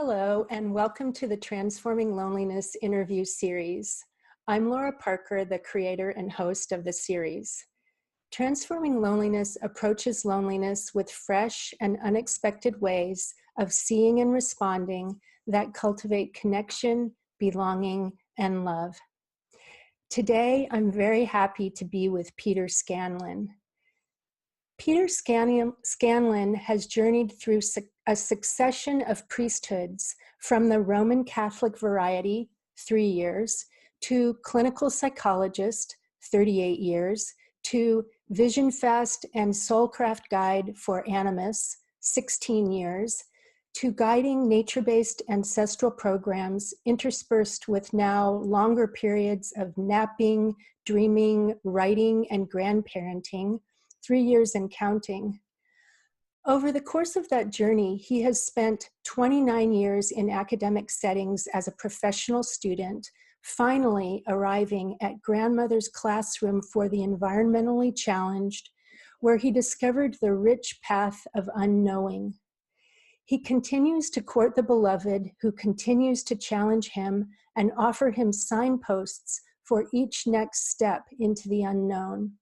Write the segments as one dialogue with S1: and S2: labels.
S1: Hello, and welcome to the Transforming Loneliness interview series. I'm Laura Parker, the creator and host of the series. Transforming Loneliness approaches loneliness with fresh and unexpected ways of seeing and responding that cultivate connection, belonging, and love. Today, I'm very happy to be with Peter Scanlan. Peter Scanlan has journeyed through a succession of priesthoods from the Roman Catholic variety, 3 years, to clinical psychologist, 38 years, to Vision Fast and Soulcraft Guide for Animus, 16 years, to guiding nature-based ancestral programs interspersed with now longer periods of napping, dreaming, writing, and grandparenting, 3 years and counting. Over the course of that journey, he has spent 29 years in academic settings as a professional student, finally arriving at grandmother's classroom for the environmentally challenged, where he discovered the rich path of unknowing. He continues to court the beloved who continues to challenge him and offer him signposts for each next step into the unknown.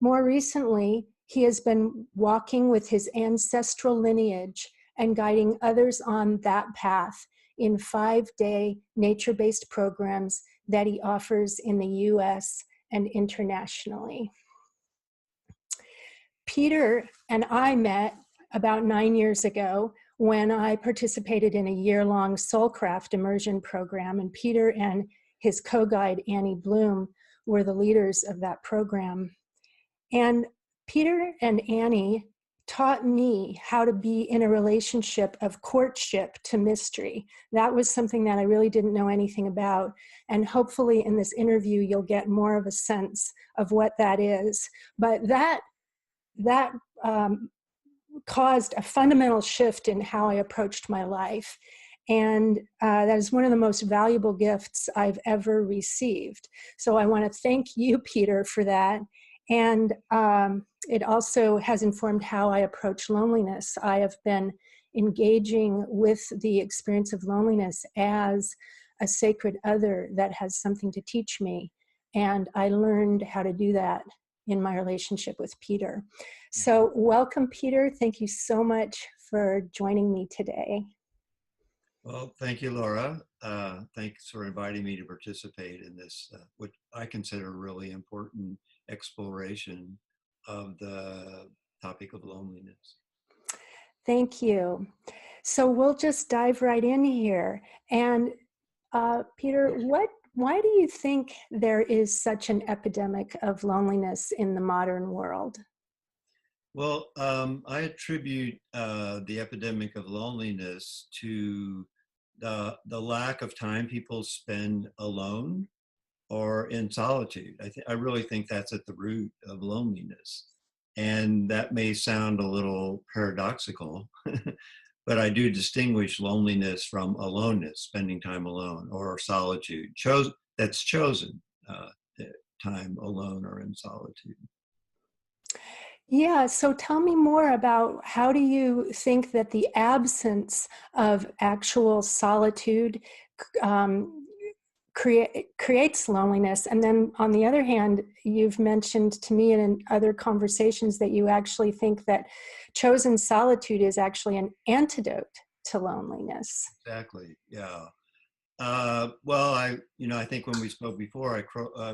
S1: More recently, he has been walking with his ancestral lineage and guiding others on that path in 5-day nature-based programs that he offers in the US and internationally. Peter and I met about 9 years ago when I participated in a year-long Soulcraft immersion program, and Peter and his co-guide Annie Bloom were the leaders of that program. And Peter and Annie taught me how to be in a relationship of courtship to mystery. That was something that I really didn't know anything about. And hopefully in this interview, you'll get more of a sense of what that is. But that caused a fundamental shift in how I approached my life. And that is one of the most valuable gifts I've ever received. So I want to thank you, Peter, for that. And it also has informed how I approach loneliness. I have been engaging with the experience of loneliness as a sacred other that has something to teach me. And I learned how to do that in my relationship with Peter. So welcome, Peter. Thank you so much for joining me today.
S2: Well, thank you, Laura. Thanks for inviting me to participate in this, what I consider a really important exploration of the topic of loneliness.
S1: Thank you. So we'll just dive right in here. And Peter, why do you think there is such an epidemic of loneliness in the modern world?
S2: Well, I attribute the epidemic of loneliness to the lack of time people spend alone or in solitude. I really think that's at the root of loneliness. And that may sound a little paradoxical, but I do distinguish loneliness from aloneness, spending time alone, or solitude, that's chosen time alone or in solitude.
S1: Yeah, so tell me more about how do you think that the absence of actual solitude creates loneliness? And then on the other hand, you've mentioned to me in other conversations that you actually think that chosen solitude is actually an antidote to loneliness.
S2: Exactly, yeah. Well, I think when we spoke before, I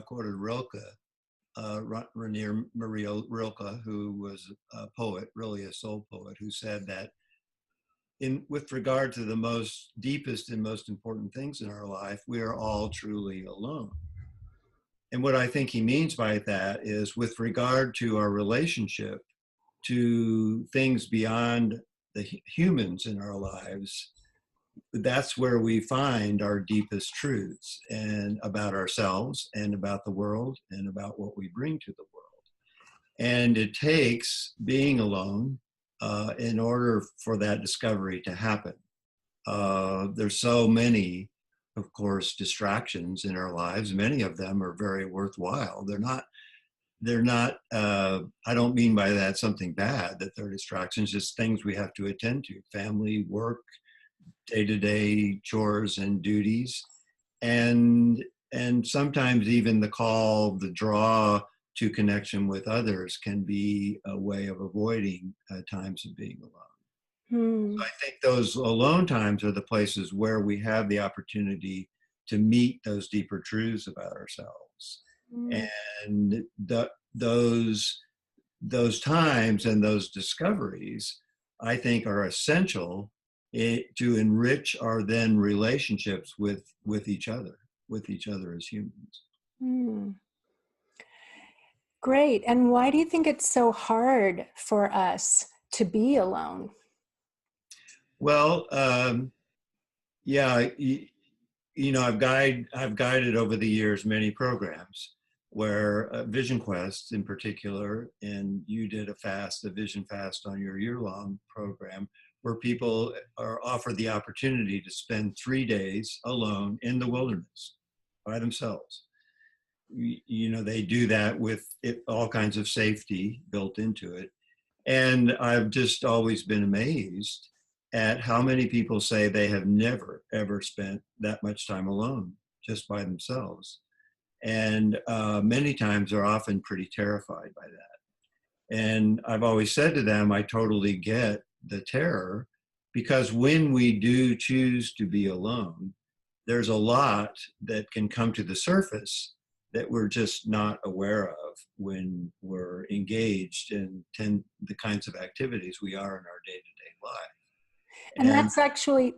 S2: quoted Rilke, Rainier Maria Rilke, who was a poet, really a soul poet, who said that with regard to the most deepest and most important things in our life, we are all truly alone. And what I think he means by that is with regard to our relationship to things beyond the humans in our lives, that's where we find our deepest truths and about ourselves and about the world and about what we bring to the world. And it takes being alone in order for that discovery to happen. There's so many, of course, distractions in our lives. Many of them are very worthwhile. They're not, I don't mean by that something bad, that they're distractions, just things we have to attend to: family, work, day-to-day chores and duties, and sometimes even the draw to connection with others can be a way of avoiding times of being alone.
S1: Hmm.
S2: So I think those alone times are the places where we have the opportunity to meet those deeper truths about ourselves.
S1: Hmm.
S2: And those times and those discoveries, I think, are essential to enrich our then relationships with each other, as humans.
S1: Hmm. Great. And why do you think it's so hard for us to be alone?
S2: Well, yeah, I've guided over the years many programs where Vision Quest in particular, and you did a Vision Fast on your year-long program, where people are offered the opportunity to spend 3 days alone in the wilderness by themselves. They do that with all kinds of safety built into it. And I've just always been amazed at how many people say they have never, ever spent that much time alone just by themselves. And many times are often pretty terrified by that. And I've always said to them, I totally get the terror, because when we do choose to be alone, there's a lot that can come to the surface that we're just not aware of when we're engaged in the kinds of activities we are in our day-to-day
S1: And
S2: life. And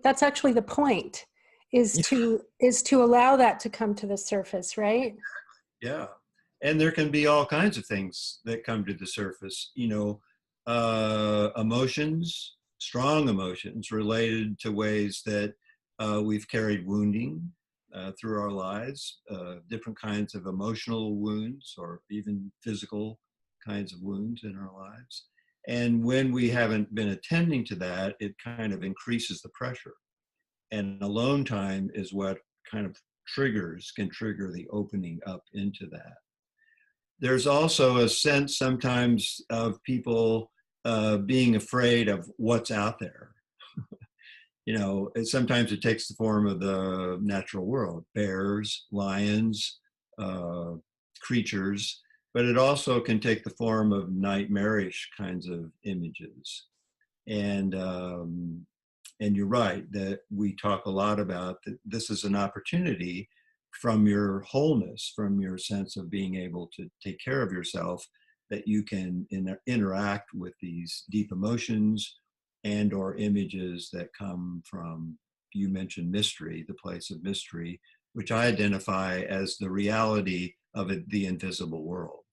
S1: that's actually the point, is to allow that to come to the surface, right?
S2: yeah, and there can be all kinds of things that come to the surface, emotions, strong emotions related to ways that we've carried wounding through our lives, different kinds of emotional wounds or even physical kinds of wounds in our lives. And when we haven't been attending to that, it kind of increases the pressure. And alone time is what kind of can trigger the opening up into that. There's also a sense sometimes of people being afraid of what's out there. Sometimes it takes the form of the natural world, bears, lions, uh, creatures, but it also can take the form of nightmarish kinds of images. And you're right that we talk a lot about that this is an opportunity from your wholeness, from your sense of being able to take care of yourself, that you can interact with these deep emotions and or images that come from, you mentioned mystery, the place of mystery, which I identify as the reality of the invisible world.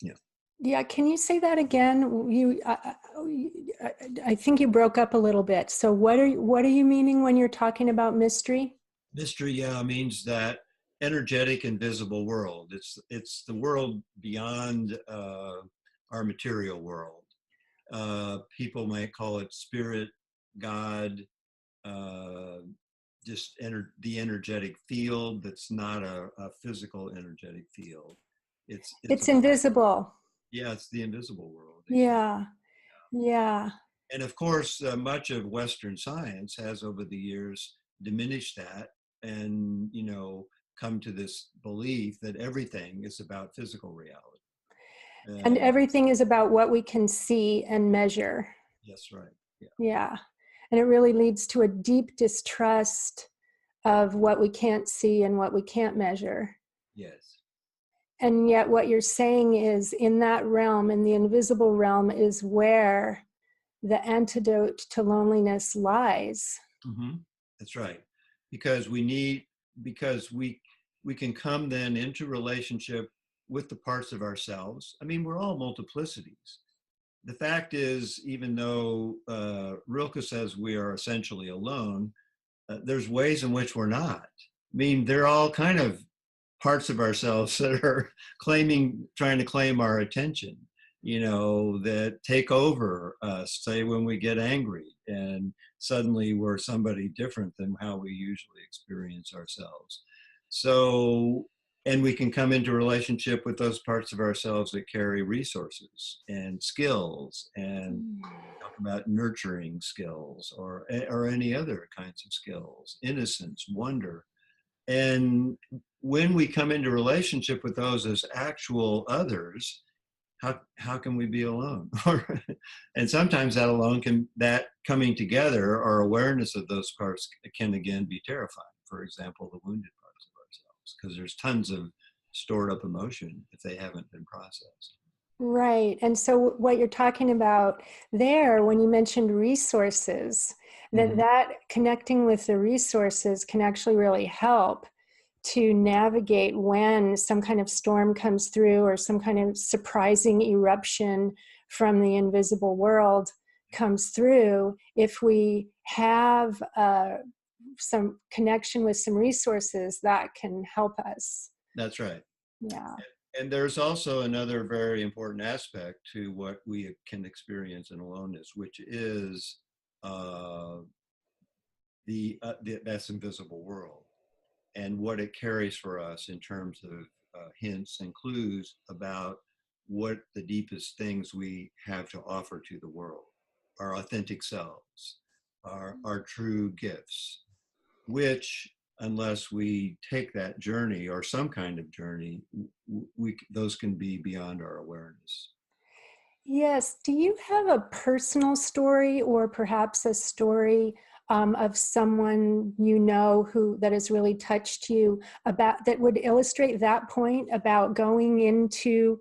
S2: Yeah.
S1: Yeah, can you say that again? I think you broke up a little bit. So what are you meaning when you're talking about mystery?
S2: Mystery, yeah, means that energetic, invisible world. It's the world beyond our material world. People might call it spirit, God, uh, the energetic field that's not a physical energetic field. It's
S1: It's invisible.
S2: yeah, it's the invisible world, exactly.
S1: Yeah, yeah.
S2: And of course, much of Western science has over the years diminished that and, come to this belief that everything is about physical reality.
S1: And
S2: And
S1: everything is about what we can see and measure.
S2: yes, right. Yeah.
S1: Yeah. And it really leads to a deep distrust of what we can't see and what we can't measure.
S2: Yes.
S1: And yet, what you're saying is, in that realm, in the invisible realm, is where the antidote to loneliness lies.
S2: Mm-hmm. That's right. Because we can come then into relationship with the parts of ourselves. I mean, we're all multiplicities. The fact is, even though Rilke says we are essentially alone, there's ways in which we're not. I mean, they're all kind of parts of ourselves that are trying to claim our attention, that take over us, say when we get angry and suddenly we're somebody different than how we usually experience ourselves. So And we can come into relationship with those parts of ourselves that carry resources and skills, and talk about nurturing skills, or any other kinds of skills, innocence, wonder. And when we come into relationship with those as actual others, how can we be alone? And sometimes that coming together, our awareness of those parts can again be terrifying. For example, the wounded parts of ourselves, because there's tons of stored up emotion if they haven't been processed.
S1: Right. And so what you're talking about there, when you mentioned resources, that
S2: Mm-hmm.
S1: that connecting with the resources can actually really help to navigate when some kind of storm comes through or some kind of surprising eruption from the invisible world comes through. If we have some connection with some resources, that can help us.
S2: That's right.
S1: Yeah.
S2: And there's also another very important aspect to what we can experience in aloneness, which is uh, that's invisible world, and what it carries for us in terms of hints and clues about what the deepest things we have to offer to the world, our authentic selves, our true gifts, which, unless we take that journey or some kind of journey, those can be beyond our awareness.
S1: Yes. Do you have a personal story or perhaps a story of someone you know who that has really touched you about that would illustrate that point about going into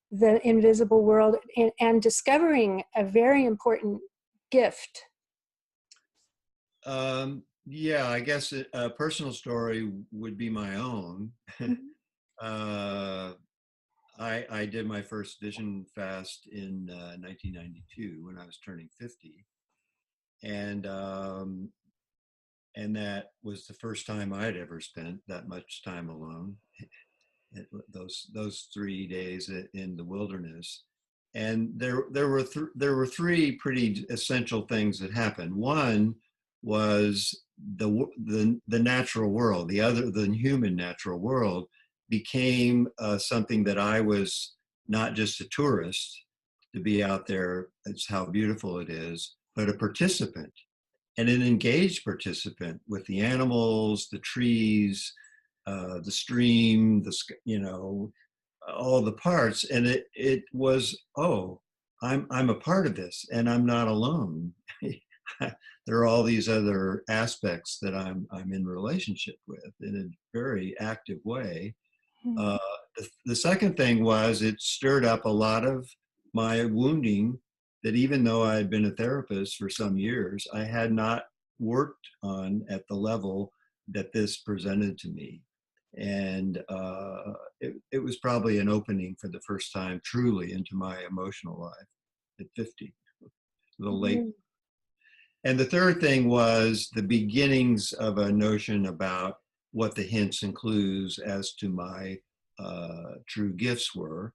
S1: the invisible world and discovering a very important gift?
S2: Yeah, I guess a personal story would be my own.
S1: Mhm.
S2: uh, I did my first vision fast in 1992 when I was turning 50, and that was the first time I'd ever spent that much time alone. Those 3 days in the wilderness, and there were three pretty essential things that happened. One was the natural world, the other than human natural world, became something that I was not just a tourist to be out there. It's how beautiful it is, but a participant, and an engaged participant with the animals, the trees, the stream, all the parts. And it was, oh, I'm a part of this, and I'm not alone. There are all these other aspects that I'm in relationship with in a very active way. Uh, the second thing was it stirred up a lot of my wounding that, even though I had been a therapist for some years, I had not worked on at the level that this presented to me. And it was probably an opening for the first time truly into my emotional life at 50, a little late.
S1: Mhm.
S2: And the third thing was the beginnings of a notion about what the hints and clues as to my true gifts were,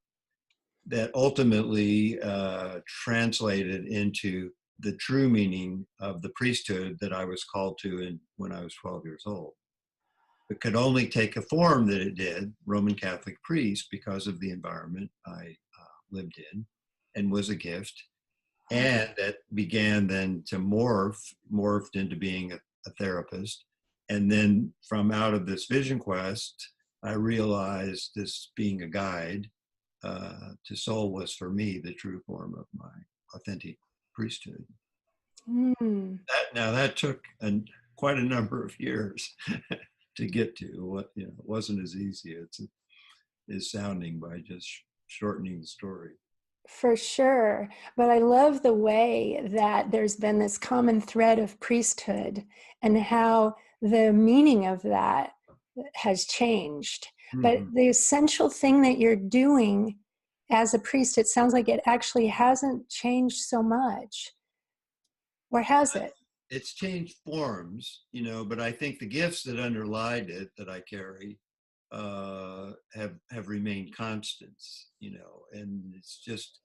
S2: that ultimately translated into the true meaning of the priesthood that I was called to when I was 12 years old. It could only take a form that it did, Roman Catholic priest, because of the environment I lived in, and was a gift. And that began then to morphed into being a therapist. And then from out of this vision quest, I realized this being a guide to soul was for me the true form of my authentic priesthood.
S1: Mm.
S2: That took quite a number of years to get to. What it wasn't as easy as sounding by just shortening the story.
S1: For sure. But I love the way that there's been this common thread of priesthood and how the meaning of that has changed. But
S2: Mm-hmm.
S1: the essential thing that you're doing as a priest, it sounds like it actually hasn't changed so much. Or has it?
S2: It's changed forms, but I think the gifts that underlied it that I carry have remained constants, and it's just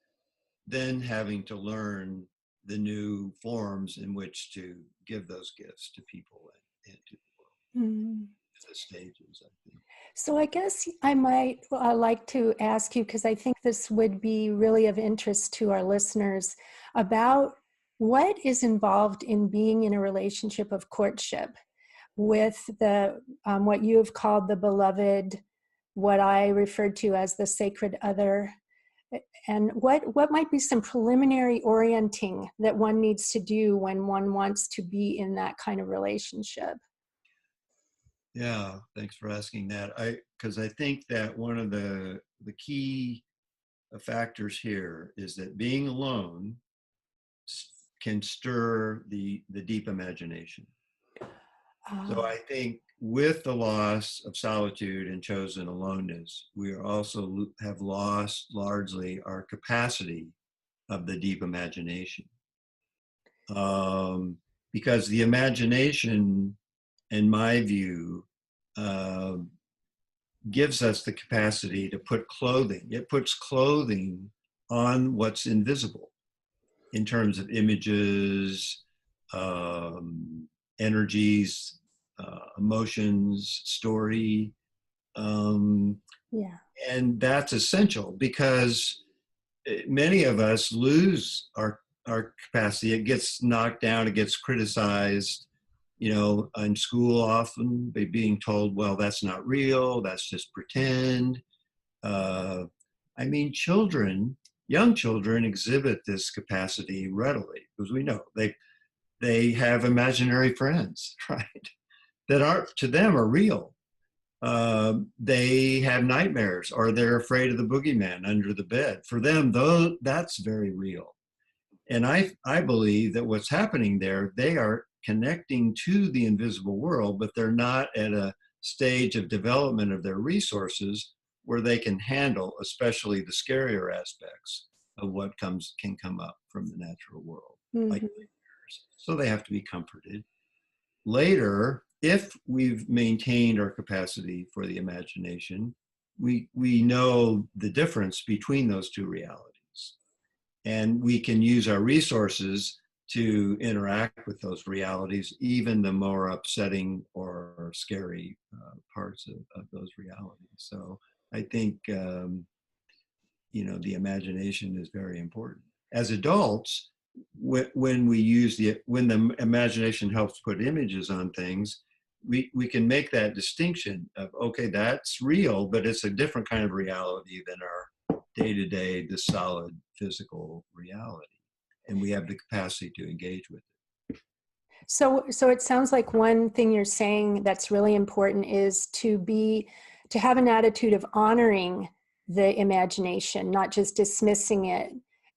S2: then having to learn the new forms in which to give those gifts to people and to the world.
S1: Mm.
S2: the stages, I think.
S1: So I guess I might like to ask you, because I think this would be really of interest to our listeners, about what is involved in being in a relationship of courtship with the what you have called the beloved, what I referred to as the sacred other, and what might be some preliminary orienting that one needs to do when one wants to be in that kind of relationship.
S2: Yeah, thanks for asking that. Because I think that one of the key factors here is that being alone can stir the deep imagination. So I think with the loss of solitude and chosen aloneness, we are also have lost largely our capacity of the deep imagination. Because the imagination, in my view, uh, gives us the capacity to put clothing. It puts clothing on what's invisible in terms of images, energies, emotions, story.
S1: Yeah.
S2: And that's essential because many of us lose our capacity. It gets knocked down, it gets criticized, in school often by being told, well, that's not real, that's just pretend. Uh, I mean, young children exhibit this capacity readily because we know they have imaginary friends, right? That are to them are real. They have nightmares or they're afraid of the boogeyman under the bed. For them, though, that's very real. And I believe that what's happening there, they are connecting to the invisible world, but they're not at a stage of development of their resources where they can handle, especially the scarier aspects of what can come up from the natural world, like
S1: Mm-hmm.
S2: nightmares. So they have to be comforted. Later, if we've maintained our capacity for the imagination, we know the difference between those two realities. And we can use our resources to interact with those realities, even the more upsetting or scary parts of those realities. So I think, the imagination is very important. As adults, when the imagination helps put images on things, we can make that distinction of, okay, that's real, but it's a different kind of reality than our day-to-day, the solid physical reality. And we have the capacity to engage with it.
S1: So it sounds like one thing you're saying that's really important is to have an attitude of honoring the imagination, not just dismissing it,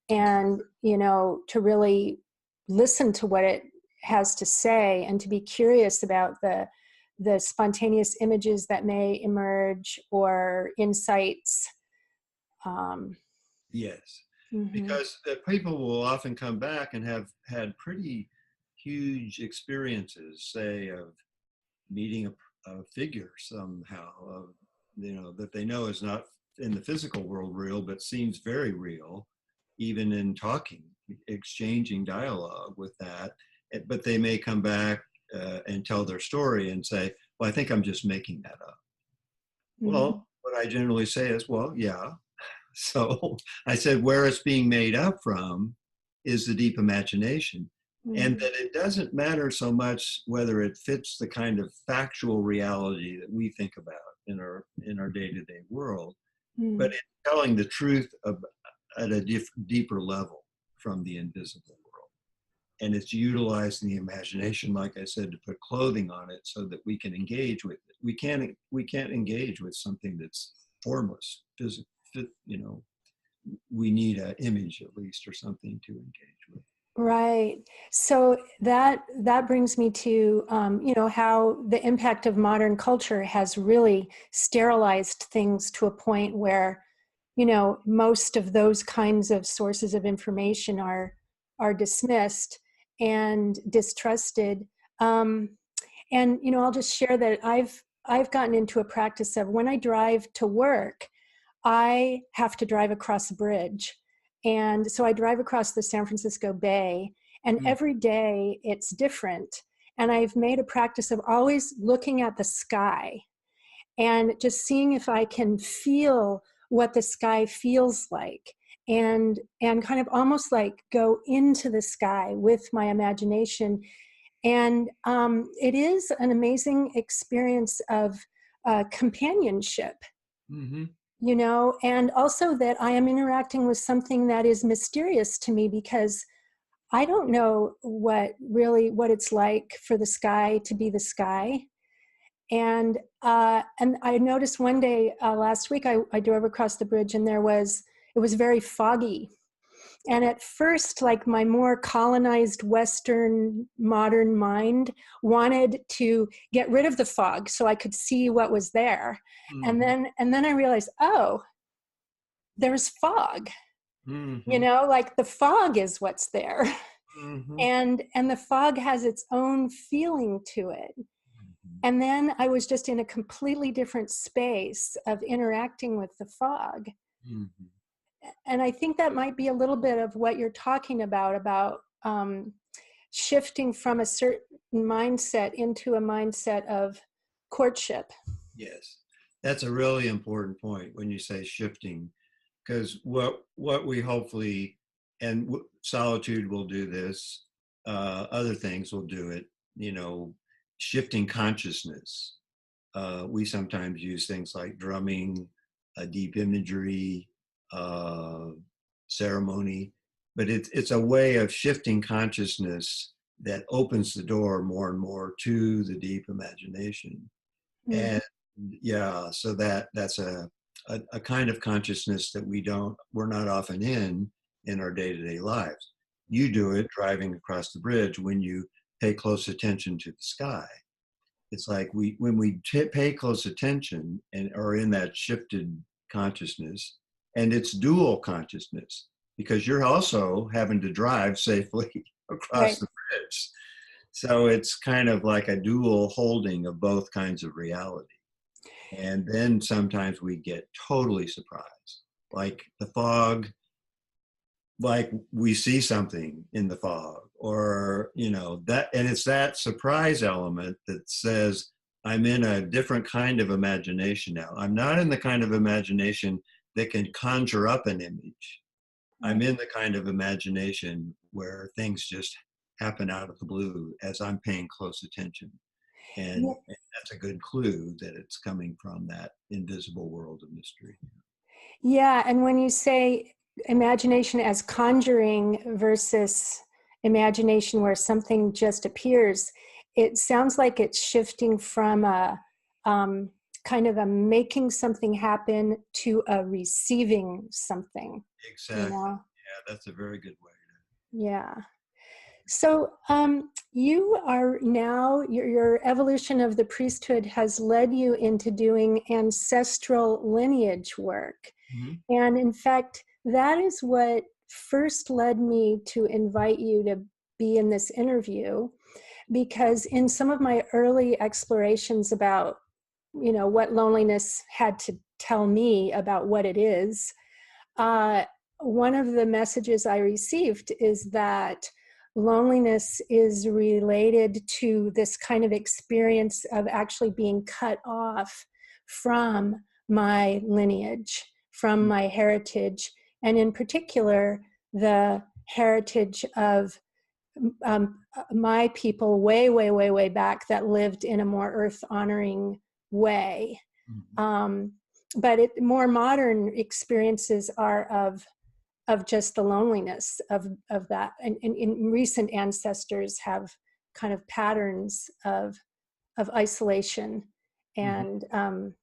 S1: and to really listen to what it has to say and to be curious about the spontaneous images that may emerge or insights.
S2: Yes,
S1: Mm-hmm.
S2: because the people will often come back and have had pretty huge experiences, say, of meeting a figure somehow, that they know is not in the physical world real, but seems very real, even in talking, exchanging dialogue with that. But they may come back and tell their story and say, well, I think I'm just making that up.
S1: Mm-hmm.
S2: Well, what I generally say is, well, yeah. So I said, where it's being made up from is the deep imagination. And
S1: Mm-hmm.
S2: that it doesn't matter so much whether it fits the kind of factual reality that we think about in our day-to-day world, but
S1: Mm-hmm.
S2: it's telling the truth at a deeper level from the invisible world. And it's utilizing the imagination, like I said, to put clothing on it so that we can engage with it. We can't engage with something that's formless, physical. We need an image at least or something to engage with.
S1: Right. So that brings me to how the impact of modern culture has really sterilized things to a point where most of those kinds of sources of information are dismissed and distrusted. And I'll just share that I've gotten into a practice of, when I drive to work, I have to drive across a bridge. And so I drive across the San Francisco Bay, and
S2: Mm.
S1: every day it's different. And I've made a practice of always looking at the sky and just seeing if I can feel what the sky feels like, and kind of almost like go into the sky with my imagination. And it is an amazing experience of companionship,
S2: Mm-hmm.
S1: you know, and also that I am interacting with something that is mysterious to me, because I don't know what it's like for the sky to be the sky. And I noticed one day last week, I drove across the bridge, and it was very foggy. And at first, like, my more colonized Western modern mind wanted to get rid of the fog so I could see what was there. And
S2: Mm-hmm.
S1: then I realized, oh, there's fog. You
S2: Mm-hmm.
S1: know, like, the fog is what's there.
S2: Mm-hmm.
S1: And the fog has its own feeling to it. And then I was just in a completely different space of interacting with the fog.
S2: Mm-hmm.
S1: And I think that might be a little bit of what you're talking about shifting from a certain mindset into a mindset of courtship.
S2: Yes, that's a really important point when you say shifting, because what we hopefully, and solitude will do this, other things will do it, you know, shifting consciousness. We sometimes use things like drumming, deep imagery, uh, ceremony, but it's a way of shifting consciousness that opens the door more and more to the deep imagination.
S1: Mm,
S2: And yeah, so that's a kind of consciousness that we're not often in our day-to-day lives. You do it driving across the bridge when you pay close attention to the sky. It's like when we pay close attention and are in that shifted consciousness, and it's dual consciousness, because you're also having to drive safely across
S1: right.
S2: the bridge. So it's kind of like a dual holding of both kinds of reality. And then sometimes we get totally surprised, like the fog, like we see something in the fog, or, you know, that, and it's that surprise element that says, I'm in a different kind of imagination now. I'm not in the kind of imagination that can conjure up an image. I'm
S1: Right.
S2: in the kind of imagination where things just happen out of the blue as I'm paying close attention. And that's a good clue that it's coming from that invisible world of mystery.
S1: Yeah, and when you say imagination as conjuring versus imagination where something just appears, it sounds like it's shifting from a um, kind of a making something happen to a receiving something, you
S2: Exactly.
S1: know?
S2: Yeah, that's a very good way
S1: Yeah. So you are now, your evolution of the priesthood has led you into doing ancestral lineage work.
S2: to. Mm-hmm.
S1: And in fact, that is what first led me to invite you to be in this interview, because in some of my early explorations about, you know, what loneliness had to tell me about what it is, uh, one of the messages I received is that loneliness is related to this kind of experience of actually being cut off from my lineage, from my heritage, and in particular, the heritage of my people way back that lived in a more earth honoring way.
S2: Mm-hmm.
S1: Um, but more modern experiences are of just the loneliness of that. And recent ancestors have kind of patterns of isolation
S2: Mm-hmm.
S1: and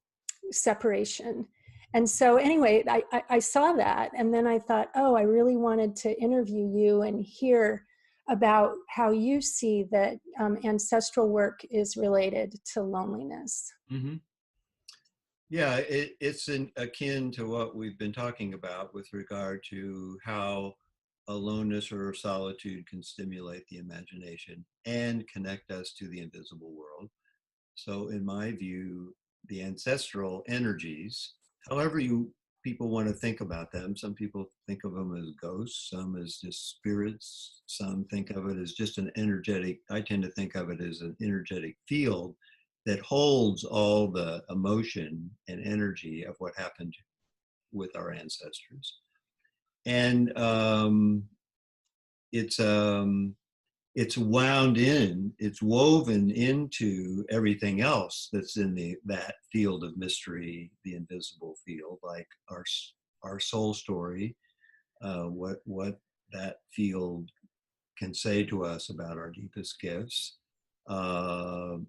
S1: separation. And so anyway, I saw that, and then I thought, oh, I really wanted to interview you and hear about how you see that ancestral work is related to loneliness.
S2: Mm-hmm. Yeah, it's akin to what we've been talking about with regard to how aloneness or solitude can stimulate the imagination and connect us to the invisible world. So, in my view, the ancestral energies, however you people want to think about them. Some people think of them as ghosts, some as just spirits, some think of it as just an energetic, I tend to think of it as an energetic field that holds all the emotion and energy of what happened with our ancestors. And it's it's woven into everything else that's in that field of mystery, the invisible field, like our soul story, what that field can say to us about our deepest gifts, our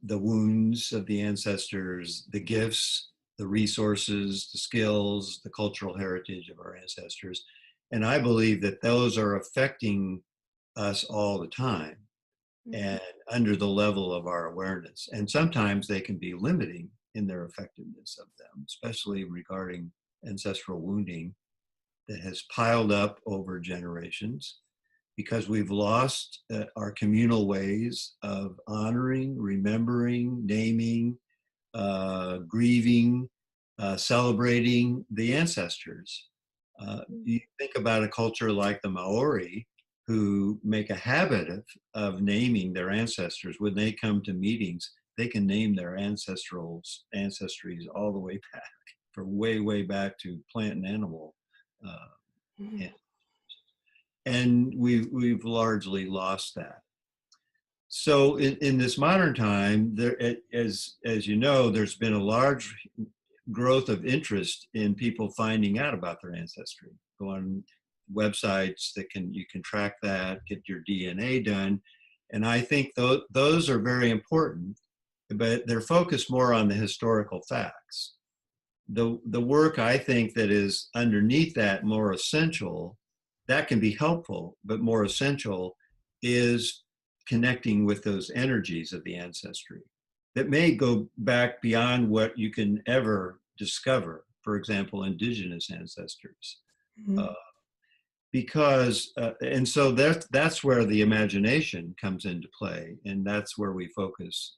S2: the wounds of the ancestors, the gifts, the resources, the skills, the cultural heritage of our ancestors. And I believe that those are affecting us all the time and under the level of our awareness. And sometimes they can be limiting in their effectiveness of them, especially regarding ancestral wounding that has piled up over generations because we've lost our communal ways of honoring, remembering, naming, grieving, celebrating the ancestors. You think about a culture like the Maori, who make a habit of naming their ancestors. When they come to meetings, they can name their ancestries all the way back, from way back to plant and animal. And we've largely lost that. So in this modern time, there, as you know, there's been a large growth of interest in people finding out about their ancestry. Go on websites that you can track that, get your DNA done. And I think those are very important, but they're focused more on the historical facts. The work I think that is underneath that, more essential, that can be helpful, but more essential is connecting with those energies of the ancestry that may go back beyond what you can ever discover. For example, indigenous ancestors. And so that's where the imagination comes into play, and that's where we focus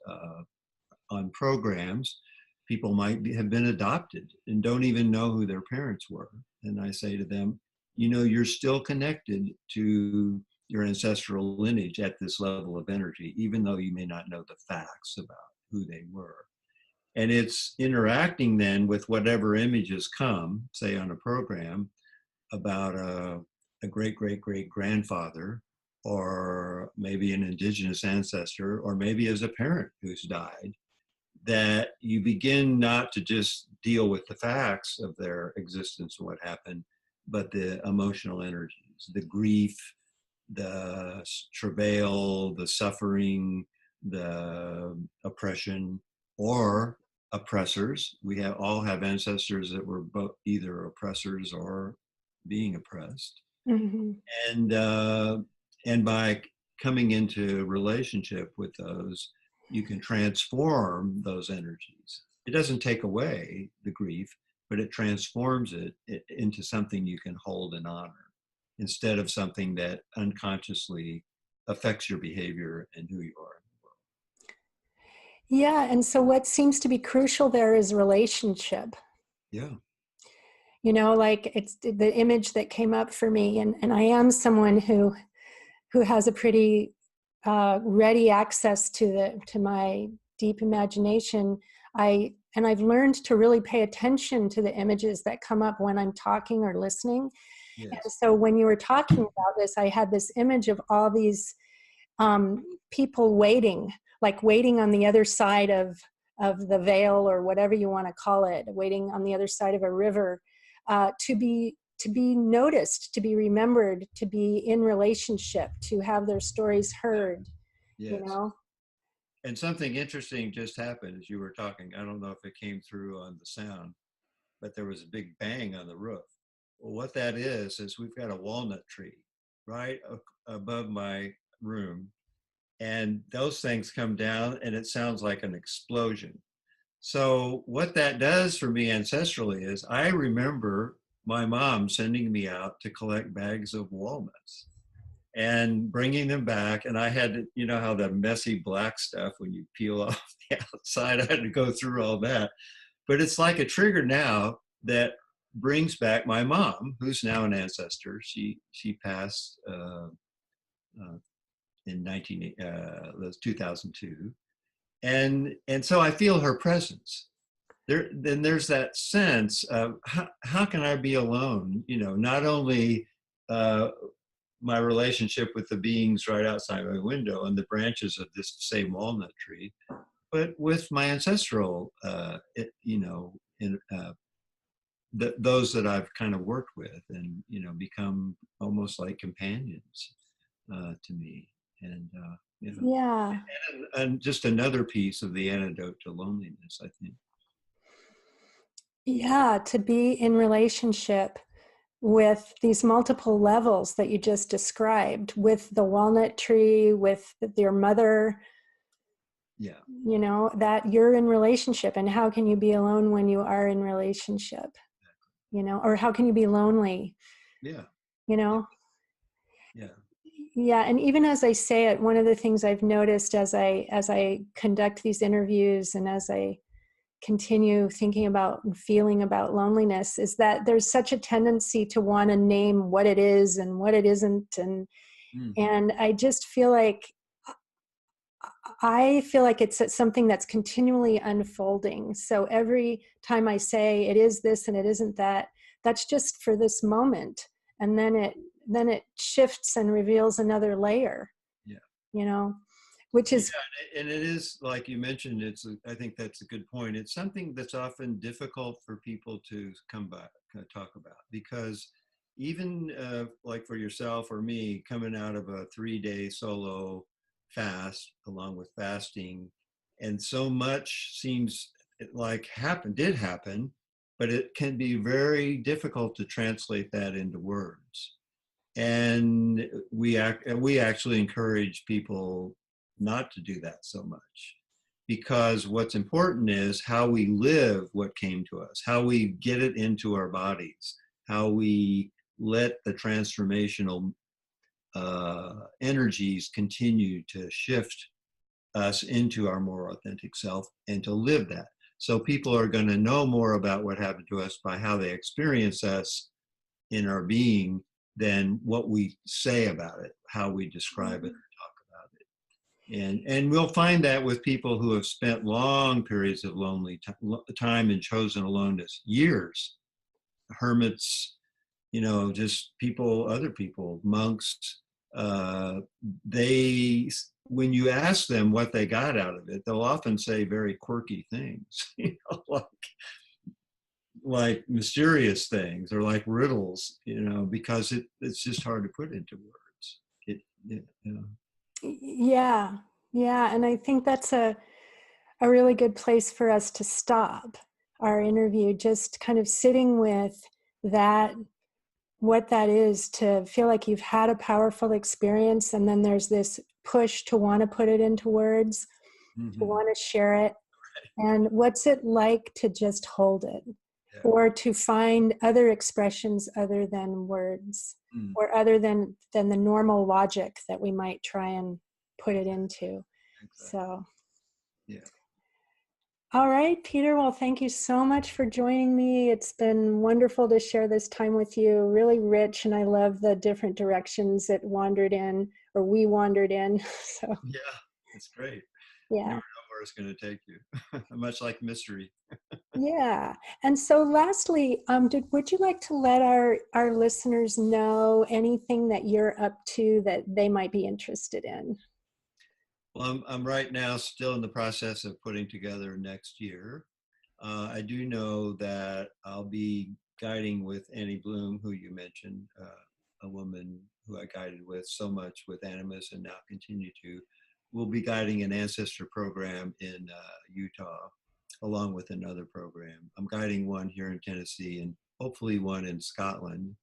S2: on programs. People might have been adopted and don't even know who their parents were. And I say to them, you know, you're still connected to your ancestral lineage at this level of energy, even though you may not know the facts about who they were. And it's interacting then with whatever images come, say on a program, about a great grandfather, or maybe an indigenous ancestor, or maybe as a parent who's died, that you begin not to just deal with the facts of their existence and what happened, but the emotional energies, the grief, the travail, the suffering, the oppression, or oppressors. We all have ancestors that were both either oppressors or being oppressed. And by coming into relationship with those, you can transform those energies. It doesn't take away the grief, but it transforms it into something you can hold and honor, instead of something that unconsciously affects your behavior and who you are in the world.
S1: Yeah, and so what seems to be crucial there is relationship.
S2: Yeah.
S1: You know, like it's the image that came up for me, and I am someone who has a pretty ready access to my deep imagination. I've learned to really pay attention to the images that come up when I'm talking or listening.
S2: Yes.
S1: And so when you were talking about this, I had this image of all these people waiting on the other side of the veil, or whatever you want to call it, waiting on the other side of a river, to be noticed, to be remembered, to be in relationship, to have their stories heard.
S2: Yes.
S1: You know?
S2: And something interesting just happened as you were talking. I don't know if it came through on the sound, but there was a big bang on the roof. Well, what that is we've got a walnut tree right above my room, and those things come down and it sounds like an explosion. So what that does for me ancestrally is I remember my mom sending me out to collect bags of walnuts. and bringing them back. And I had to, you know how the messy black stuff, when you peel off the outside, I had to go through all that. But it's like a trigger now that brings back my mom, who's now an ancestor. She passed in 2002, and so I feel her presence. Then there's that sense of how can I be alone? You know, not only my relationship with the beings right outside my window and the branches of this same walnut tree, but with my ancestral, you know, those that I've kind of worked with and, you know, become almost like companions to me. And, you know,
S1: Yeah.
S2: and just another piece of the antidote to loneliness, I think.
S1: Yeah, to be in relationship with these multiple levels that you just described, with the walnut tree, with your mother,
S2: Yeah.
S1: you know, that you're in relationship. And how can you be alone when you are in relationship? You know, or how can you be lonely?
S2: Yeah.
S1: You know?
S2: Yeah.
S1: Yeah, and even as I say it, one of the things I've noticed as I conduct these interviews and as I continue thinking about and feeling about loneliness is that there's such a tendency to want to name what it is and what it isn't,
S2: Mm-hmm.
S1: and I feel like it's something that's continually unfolding. So every time I say it is this and it isn't that, that's just for this moment, and then it shifts and reveals another layer,
S2: Yeah.
S1: you know, which is
S2: Yeah, and it is like you mentioned. I think that's a good point. It's something that's often difficult for people to come back talk about because even like for yourself or me, coming out of a 3-day solo fast along with fasting, and so much seems like did happen, but it can be very difficult to translate that into words. And we actually encourage people not to do that so much, because what's important is how we live what came to us, how we get it into our bodies, how we let the transformational energies continue to shift us into our more authentic self and to live that. So people are going to know more about what happened to us by how they experience us in our being than what we say about it, how we describe it or talk about it. And we'll find that with people who have spent long periods of lonely time and chosen aloneness, years, hermits, you know, just people, other people, monks, they, when you ask them what they got out of it, they'll often say very quirky things, you know, like mysterious things or like riddles, you know, because it's just hard to put into words. You know.
S1: yeah, yeah, and I think that's a really good place for us to stop our interview, just kind of sitting with that, what that is, to feel like you've had a powerful experience and then there's this push to want to put it into words, to
S2: Mm-hmm.
S1: want to share it. And what's it like to just hold it,
S2: Yeah.
S1: or to find other expressions other than words,
S2: Mm.
S1: or other than the normal logic that we might try and put it into.
S2: Exactly.
S1: So,
S2: Yeah.
S1: all right, Peter. Well, thank you so much for joining me. It's been wonderful to share this time with you, really rich, and I love the different directions it wandered in, or we wandered in. So,
S2: Yeah. It's great. You never
S1: yeah.
S2: know where it's going to take you. Much like mystery.
S1: Yeah. And so lastly, would you like to let our listeners know anything that you're up to that they might be interested in?
S2: Well, I'm right now still in the process of putting together next year. I do know that I'll be guiding with Annie Bloom, who you mentioned, a woman who I guided with so much with Animus and now continue to. We'll be guiding an ancestor program in Utah, along with another program. I'm guiding one here in Tennessee and hopefully one in Scotland.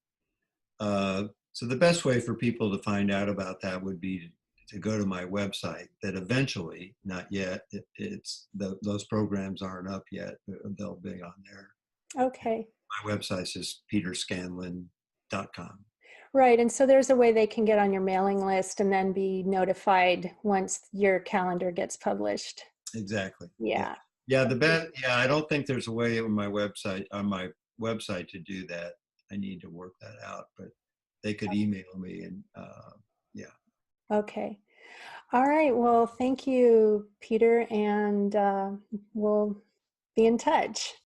S2: So the best way for people to find out about that would be to go to my website. That eventually, not yet, those programs aren't up yet. They'll be on there.
S1: Okay.
S2: My website is peterscanlan.com.
S1: Right, and so there's a way they can get on your mailing list and then be notified once your calendar gets published.
S2: Exactly. Yeah.
S1: Yeah.
S2: Yeah. Yeah. I don't think there's a way on my website to do that. I need to work that out, but they could email me and, yeah.
S1: Okay. All right. Well, thank you, Peter, and we'll be in touch.